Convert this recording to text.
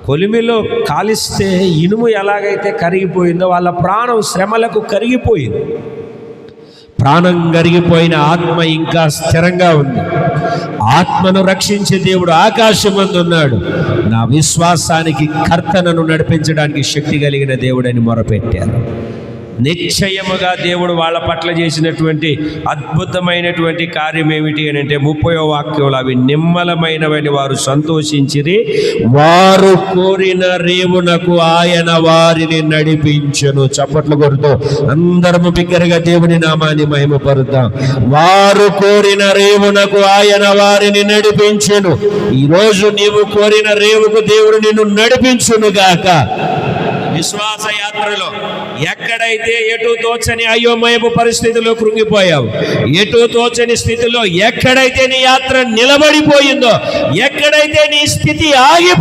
కొలిమిలో కాలిస్తే ఇనుము ఎలాగైతే కరిగిపోయిందో వాళ్ళ ప్రాణం శ్రమలకు కరిగిపోయింది. ప్రాణం కరిగిపోయిన ఆత్మ ఇంకా స్థిరంగా ఉంది. ఆత్మను రక్షించే దేవుడు ఆకాశమందు ఉన్నాడు. నా విశ్వాసానికి కర్తనను నడిపించడానికి శక్తి కలిగిన దేవుడని మొరపెట్టారు. నిశ్చయముగా దేవుడు వాళ్ళ పట్ల చేసినటువంటి అద్భుతమైనటువంటి కార్యం ఏమిటి అని అంటే 30వ వాక్యంలో, అవి నిమ్మలమైనవని వారు సంతోషించిరి, వారు కోరిన రేవునకు ఆయన వారిని నడిపించెను. చప్పట్లు కొడుతూ అందరము బిగ్గరగా దేవుని నామాన్ని మహిమపరుద్దాం. వారు కోరిన రేవునకు ఆయన వారిని నడిపించెను. ఈరోజు నీవు కోరిన రేవుకు దేవుడు నిన్ను నడిపించును గాక. విశ్వాస యాత్రలో ఎక్కడైతే ఎటు తోచని అయోమయపు పరిస్థితిలో కృంగిపోయావు, ఎటు తోచని స్థితిలో ఎక్కడైతే నీ యాత్ర నిలబడిపోయిందో, ఎక్కడైతే నీ స్థితి ఆగిపో